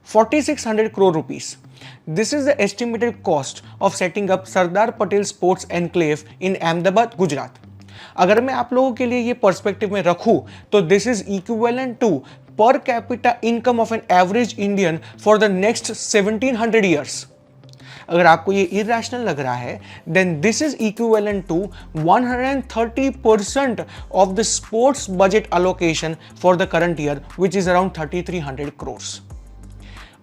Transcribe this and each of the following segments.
4600 crore rupees. This is the estimated cost of setting up Sardar Patel Sports Enclave in Ahmedabad, Gujarat. अगर मैं आप लोगों के लिए ये पर्सपेक्टिव में रखूं तो this is equivalent to per capita income of an average Indian for the next 1700 years. अगर आपको ये इरेशनल लग रहा है then this is equivalent to 130% of the sports budget allocation for the current year which is around 3300 crores.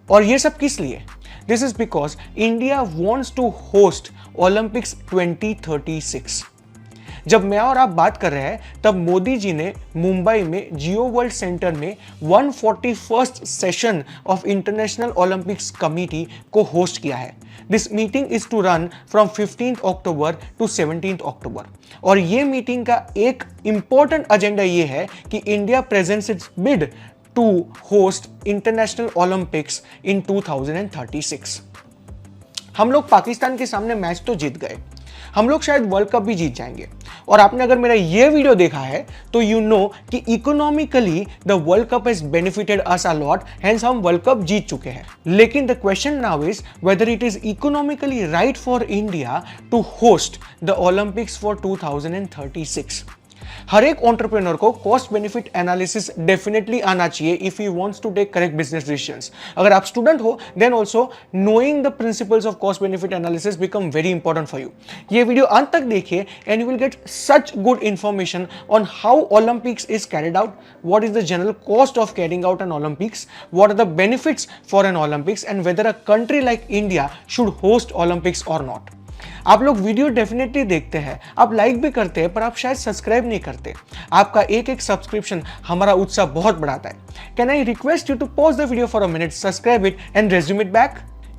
और ये सब किस लिए? This is because India wants to host Olympics 2036. जब मैं और आप बात कर रहे हैं तब मोदी जी ने मुंबई में जियो वर्ल्ड सेंटर में 141st session of international Olympics committee को होस्ट किया है. This meeting is to run from 15th October to 17th October. और ये मीटिंग का एक इंपॉर्टेंट एजेंडा ये है कि India presents its bid to host international Olympics in 2036. हम लोग पाकिस्तान के सामने मैच तो जीत गए, हम लोग शायद वर्ल्ड कप भी जीत जाएंगे. और आपने अगर मेरा ये वीडियो देखा है तो यू नो कि economically the world cup has benefited us a lot, hence हम वर्ल्ड कप जीत चुके हैं. लेकिन the question now is whether it is economically right for India to host the Olympics for 2036. हर एक एंटरप्रेन्योर को cost benefit analysis definitely आना चाहिए if he wants to take correct business decisions. अगर आप स्टूडेंट हो then also knowing the principles of cost benefit analysis become very important for you. ये video अंत तक देखिए and you will get such good information on how Olympics is carried out, what is the general cost of carrying out an Olympics, what are the benefits for an Olympics and whether a country like India should host Olympics और not. आप लोग video definitely देखते हैं, आप like भी करते हैं, पर आप शायद सब्सक्राइब नहीं करते. आपका एक एक सब्सक्रिप्शन हमारा उत्साह बहुत बढ़ाता है. Can I request you to pause the video for a minute, subscribe it and resume it back.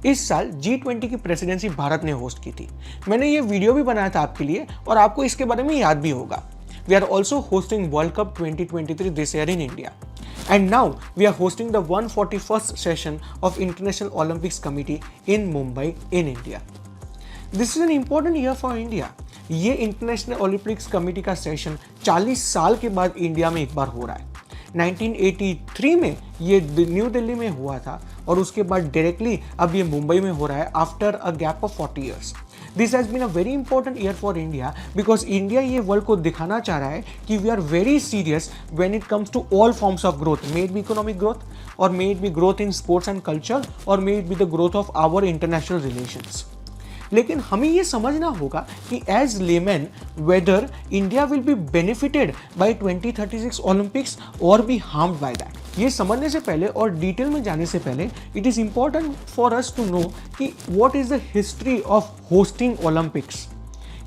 इस साल G20 की प्रेसिडेंसी भारत ने होस्ट की थी. मैंने ये वीडियो भी बनाया था आपके लिए और आपको इसके बारे में याद भी होगा. We are also hosting world cup 2023 this year in India. And now we are hosting the 141st session of International Olympics Committee in Mumbai in India. This is an important year for India. ये international Olympics committee का session 40 साल के बाद India में एक बार हो रहा है. 1983 में ये न्यू दिल्ली में हुआ था और उसके बाद डायरेक्टली अब ये मुंबई में हो रहा है after a gap of 40 years. This has been a very important year for India because India ये वर्ल्ड को दिखाना चाह रहा है कि we are very serious when it comes to all forms of growth, may it be economic growth और may it be growth in sports and culture और may it be the growth of our international relations. लेकिन हमें ये समझना होगा कि as layman whether India will be benefited by 2036 Olympics और be harmed by that. ये समझने से पहले और डिटेल में जाने से पहले it is important for us to know कि what is the history of hosting Olympics.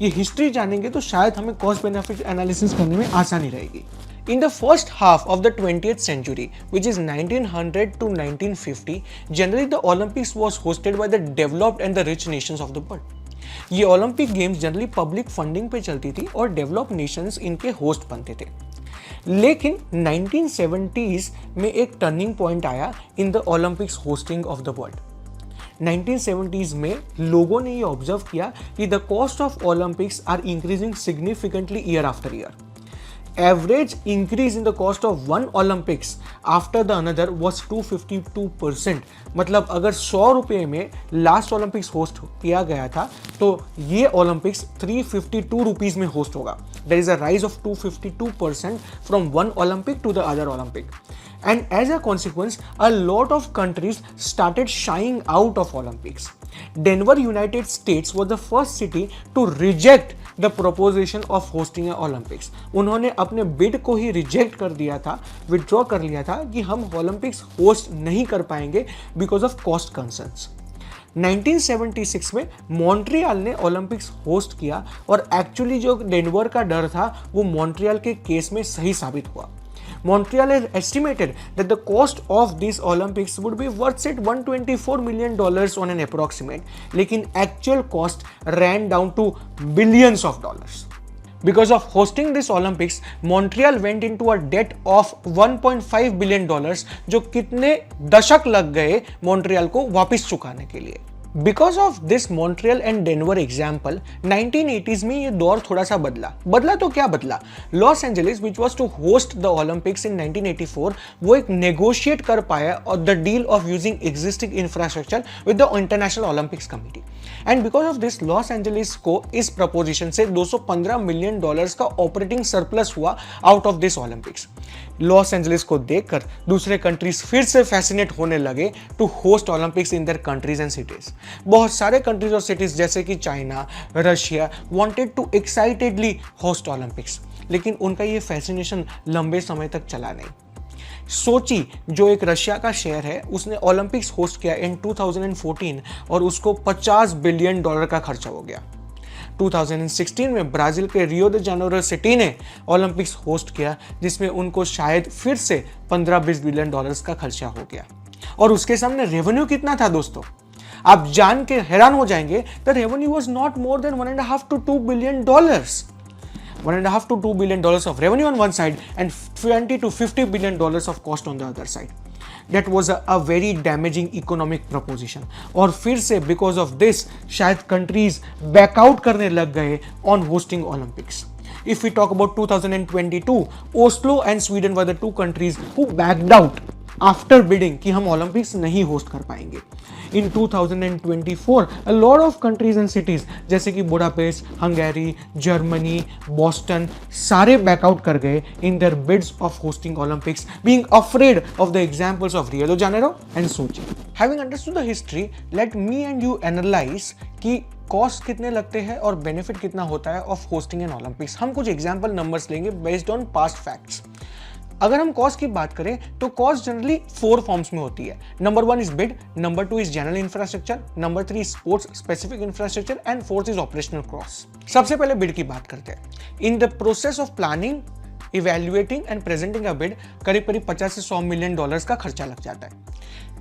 ये हिस्ट्री जानेंगे तो शायद हमें कॉस्ट बेनिफिट एनालिसिस करने में आसानी रहेगी. In the first half of the 20th century, which is 1900 to 1950, generally the Olympics was hosted by the developed and the rich nations of the world. ये Olympic games generally public funding पे चलती थी और developed Nations इनके host बनते थे. लेकिन 1970s में एक टर्निंग पॉइंट आया in the Olympics hosting of the world. 1970s में लोगों ने ये ऑब्जर्व किया कि the cost of Olympics are increasing significantly year after year. Average increase in the cost of one Olympics after the another was 252%. मतलब अगर 100 रुपये में लास्ट ओलंपिक्स होस्ट किया गया था तो ये ओलंपिक्स 352 रुपीज में होस्ट होगा. There is a rise of 252% from one Olympic to the other Olympic. And as a consequence, a lot of countries started shying out of Olympics. Denver, United States was the first city to reject the proposition of hosting a Olympics. उन्होंने अपने bid को ही reject कर दिया था, withdraw कर लिया था कि हम ओलंपिक्स होस्ट नहीं कर पाएंगे बिकॉज ऑफ कॉस्ट कंसर्न्स. 1976 में मॉन्ट्रियल ने ओलंपिक्स होस्ट किया और एक्चुअली जो डेनवर का डर था वो मॉन्ट्रियल के केस में सही साबित हुआ. Montreal has estimated that the cost of these Olympics would be worth say $124 million on an approximate, लेकिन actual cost ran down to billions of dollars. Because of hosting this Olympics, Montreal went into a debt of $1.5 billion, जो कितने दशक लग गए Montreal को वापस चुकाने के लिए. Because of this Montreal and Denver example 1980s में ये दौर थोड़ा सा बदला तो क्या बदला, Los Angeles which was to host the Olympics in 1984 वो एक नेगोशिएट कर पाया और the deal of using existing infrastructure with the International Olympics Committee and because of this Los Angeles को इस प्रपोजिशन से $215 मिलियन का ऑपरेटिंग सरप्लस हुआ out of this Olympics. Los Angeles को देखकर दूसरे कंट्रीज फिर से फैसिनेट होने लगे to host Olympics in their countries and cities. बहुत सारे कंट्रीज और सिटीज जैसे कि China, Russia wanted to excitedly host Olympics, लेकिन उनका ये फैसिनेशन लंबे समय तक चला नहीं। सोची जो एक रशिया का शहर है उसने ओलंपिक्स होस्ट किया इन 2014 और उसको $50 बिलियन का खर्चा हो गया। 2016 में ब्राजील के रियो de जानेरो सिटी ने ओलंपिक्स होस्ट किया जिसमें उनको शायद फिर से 15-20 बिलियन डॉलर्स का खर्चा हो गया। और उसके सामने रेवेन्यू कितना था दोस्तों, आप जान के हैरान हो जाएंगे। The revenue was not more than 1.5 to 2 billion dollars. 1.5 to 2 billion dollars of revenue on one side and 20 to 50 billion dollars of cost on the other side. That was a very damaging economic proposition. और फिर से because of this शायद countries back out करने लग गए on hosting Olympics. If we talk about 2022, Oslo and Sweden were the two countries who backed out after bidding कि हम Olympics नहीं host कर पाएंगे. In 2024, a lot of countries and cities जैसे कि बुडापेस्ट, हंगेरी, जर्मनी, बॉस्टन सारे backout कर गए in their bids of hosting Olympics, being afraid of the examples of Rio de Janeiro and Sochi. Having understood the history, let me and you analyze कि cost कितने लगते हैं और benefit कितना होता है ऑफ होस्टिंग एन ओलंपिक्स। हम कुछ एग्जाम्पल नंबर्स लेंगे बेस्ड ऑन पास्ट फैक्ट्स। अगर हम कॉस्ट की बात करें तो कॉस्ट जनरली 4 फॉर्म्स में होती है। Number 1 is bid, number 2 is general infrastructure, number 3 sports specific infrastructure and 4th is operational cost. सबसे पहले बिड की बात करते हैं। In the process of planning, evaluating and presenting a bid करीब 50 से 100 मिलियन डॉलर्स का खर्चा लग जाता है।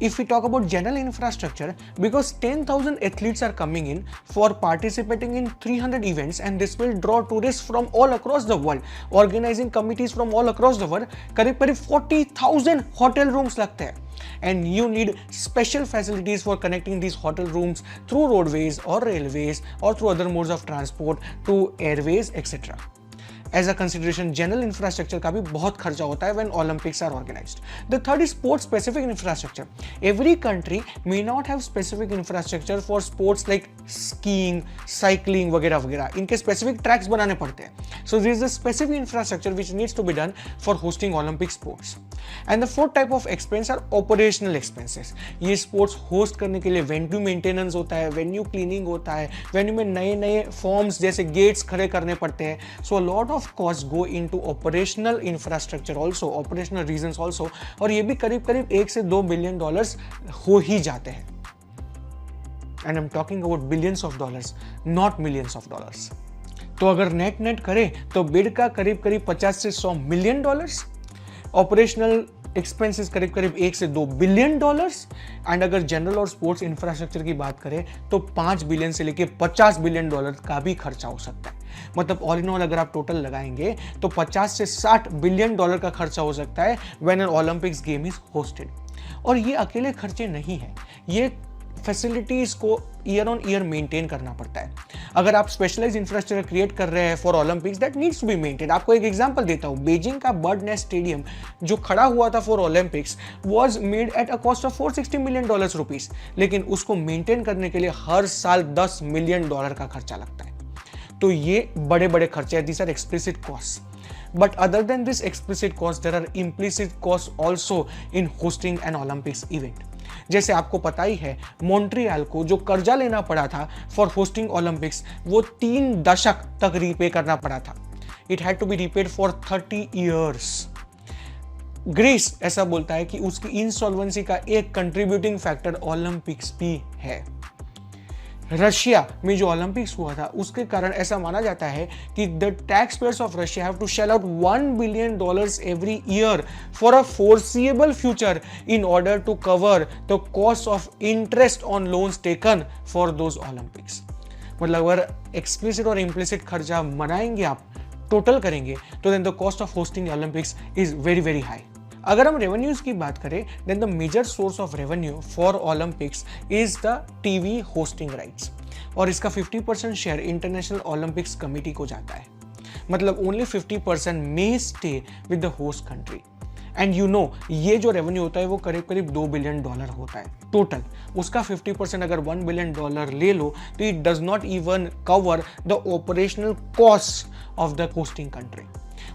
If we talk about general infrastructure, because 10,000 athletes are coming in for participating in 300 events and this will draw tourists from all across the world, organizing committees from all across the world, करीब 40,000 hotel rooms लगते हैं and you need special facilities for connecting these hotel rooms through roadways or railways or through other modes of transport to airways etc. As a consideration, general infrastructure का भी बहुत खर्चा होता है when Olympics are organized. The third is sports specific infrastructure. Every country may not have specific infrastructure for sports like skiing, cycling वगैरह वगैरह। इनके specific tracks बनाने पड़ते हैं। So there is a specific infrastructure which needs to be done for hosting Olympic sports. And the fourth type of expense are operational expenses. ये sports host करने के लिए venue maintenance होता है, venue cleaning होता है, venue में नए नए forms जैसे gates खड़े करने पड़ते हैं। So a lot of costs go into operational infrastructure also, operational reasons also, और ये भी करीब 1 से 2 बिलियन डॉलर्स हो ही जाते हैं। And I'm talking about billions of dollars, not millions of dollars. तो अगर नेट करें तो बिड का करीब 50 से 100 मिलियन डॉलर्स, ऑपरेशनल एक्सपेंसेस करीब 1 से 2 बिलियन डॉलर्स एंड अगर जनरल और स्पोर्ट्स इंफ्रास्ट्रक्चर की बात करें तो 5 बिलियन से लेके 50 बिलियन डॉलर का भी खर्चा हो सकता है। मतलब ऑल इन ऑल अगर आप टोटल लगाएंगे तो 50 से 60 बिलियन डॉलर का खर्चा हो सकता है when an Olympics game is hosted. और ये अकेले खर्चे नहीं है, ये फैसिलिटीज को ईयर ऑन ईयर मेंटेन करना पड़ता है। अगर आप स्पेशलाइज्ड इंफ्रास्ट्रक्चर क्रिएट कर रहे हैं for Olympics that needs to be maintain. आपको एक एग्जांपल देता हूं, बीजिंग का बर्ड नेस्ट स्टेडियम जो खड़ा हुआ था for Olympics was made at a cost of $460 million rupees, लेकिन उसको मेंटेन करने के लिए हर साल $10 मिलियन का खर्चा लगता है। तो ये बड़े बड़े खर्चे हैं, these are explicit cost. But other than this explicit cost, there are implicit costs also in hosting an Olympics event. जैसे आपको पता ही है मॉन्ट्रियल को जो कर्जा लेना पड़ा था फॉर होस्टिंग ओलंपिक्स वो 3 दशक तक रीपे करना पड़ा था। It had to be repaid for 30 years। Greece ऐसा बोलता है कि उसकी इंसॉल्वेंसी का एक कंट्रीब्यूटिंग फैक्टर ओलंपिक्स भी है। रशिया में जो ओलंपिक्स हुआ था उसके कारण ऐसा माना जाता है कि the tax payers of Russia have to shell out $1 billion every year for a foreseeable future in order to cover the cost of interest on loans taken for those Olympics. मतलब अगर एक्सप्लिसिट और implicit खर्चा बनाएंगे आप, total करेंगे तो then the cost of hosting Olympics is very very high. अगर हम रेवेन्यूज की बात करें, then the major source of revenue for Olympics is the TV hosting rights, और इसका 50% शेयर इंटरनेशनल ओलंपिक्स कमेटी को जाता है। मतलब only 50% may stay with the host country. And you know, ये जो रेवेन्यू होता है वो करीब करीब $2 बिलियन होता है टोटल। उसका 50% अगर $1 बिलियन ले लो तो it does not even cover the operational cost of the hosting country.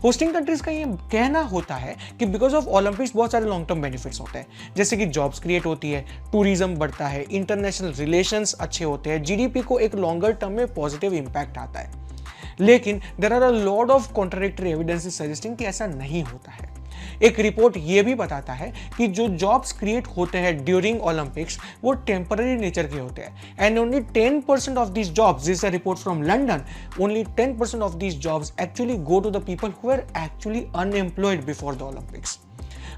Hosting countries का ये कहना होता है कि बिकॉज ऑफ ओलंपिक्स बहुत सारे लॉन्ग टर्म बेनिफिट्स होते हैं, जैसे कि जॉब्स क्रिएट होती है, टूरिज्म बढ़ता है, इंटरनेशनल रिलेशंस अच्छे होते हैं, जीडीपी को एक लॉन्गर टर्म में पॉजिटिव इंपैक्ट आता है। लेकिन there are a lot of contradictory evidences suggesting कि ऐसा नहीं होता है। एक रिपोर्ट ये भी बताता है कि जो जॉब्स क्रिएट होते हैं ड्यूरिंग ओलंपिक्स वो टेम्पररी नेचर के होते हैं, and only 10% of these jobs, this is a report from London, only 10% of these jobs actually go to the people who are actually unemployed before the Olympics.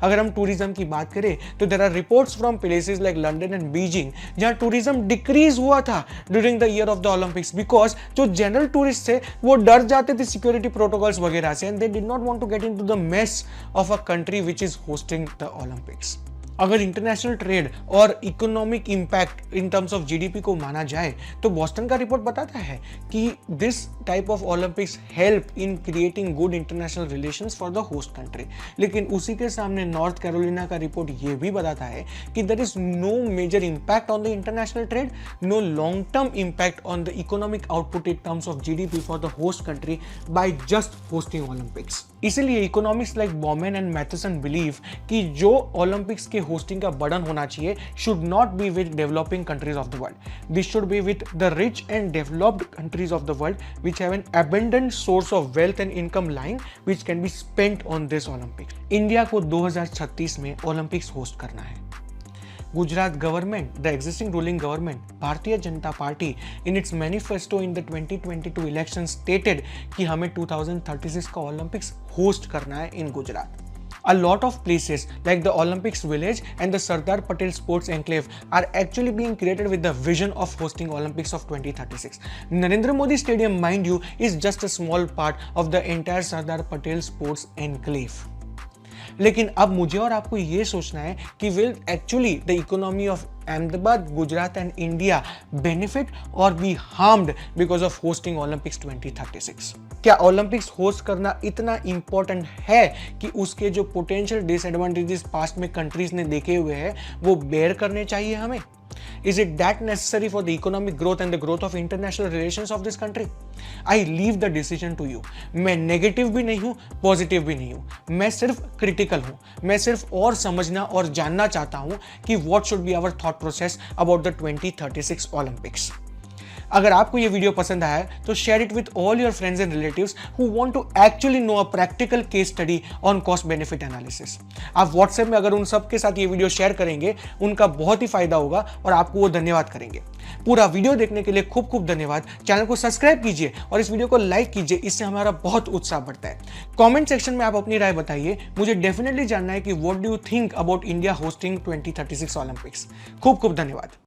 अगर हम tourism की बात करें तो there are reports from places like London and Beijing जहां tourism decrease हुआ था during the year of the Olympics, because जो जनरल टूरिस्ट थे वो डर जाते थे सिक्योरिटी प्रोटोकॉल्स वगैरह से, and they did not want to get into the mess of a country which is hosting the Olympics. अगर इंटरनेशनल ट्रेड और economic impact in terms of GDP को माना जाए तो बोस्टन का रिपोर्ट बताता है कि this type of Olympics help in creating good international relations for the host country. लेकिन उसी के सामने नॉर्थ कैरोलिना का रिपोर्ट ये भी बताता है कि there is no major impact on the international trade, no long term impact on the economic output in terms of GDP for the host country by just hosting Olympics. इसीलिए economics like Baumann and Matheson believe कि जो Olympics के hosting का burden होना चाहिए should not be with developing countries of the world, this should be with the rich and developed countries of the world which have an abundant source of wealth and income line which can be spent on this Olympics. India को 2036 में Olympics host करना है। Gujarat government, the existing ruling government, Bharatiya Janata party in its manifesto in the 2022 election stated कि हमें 2036 का Olympics host करना है इन Gujarat. A lot of places like the Olympics Village and the Sardar Patel Sports Enclave are actually being created with the vision of hosting Olympics of 2036. Narendra Modi Stadium, mind you, is just a small part of the entire Sardar Patel Sports Enclave. लेकिन अब मुझे और आपको ये सोचना है कि will actually the economy of Ahmedabad, Gujarat and India benefit और be harmed because of hosting Olympics 2036? क्या ओलंपिक्स होस्ट करना इतना इंपॉर्टेंट है कि उसके जो पोटेंशियल डिसएडवांटेजेस पास्ट में कंट्रीज ने देखे हुए हैं वो बेयर करने चाहिए हमें? Is it that necessary for the economic growth and the growth of international relations of this country? I leave the decision to you. मैं नेगेटिव भी नहीं हूं, पॉजिटिव भी नहीं हूं, मैं सिर्फ क्रिटिकल हूं। मैं सिर्फ और समझना और जानना चाहता हूं कि what should be our thought process about the 2036 Olympics. अगर आपको ये वीडियो पसंद आया है तो share it with all your friends and relatives who want to actually know a practical case study on cost benefit analysis. आप WhatsApp में अगर उन सब के साथ ये वीडियो शेयर करेंगे उनका बहुत ही फायदा होगा और आपको वो धन्यवाद करेंगे। पूरा वीडियो देखने के लिए खूब खूब धन्यवाद। चैनल को सब्सक्राइब कीजिए और इस वीडियो को लाइक कीजिए, इससे हमारा बहुत उत्साह बढ़ता है। कमेंट सेक्शन में आप अपनी राय बताइए, मुझे डेफिनेटली जानना है कि what do you think about India hosting 2036 Olympics. खूब खूब धन्यवाद।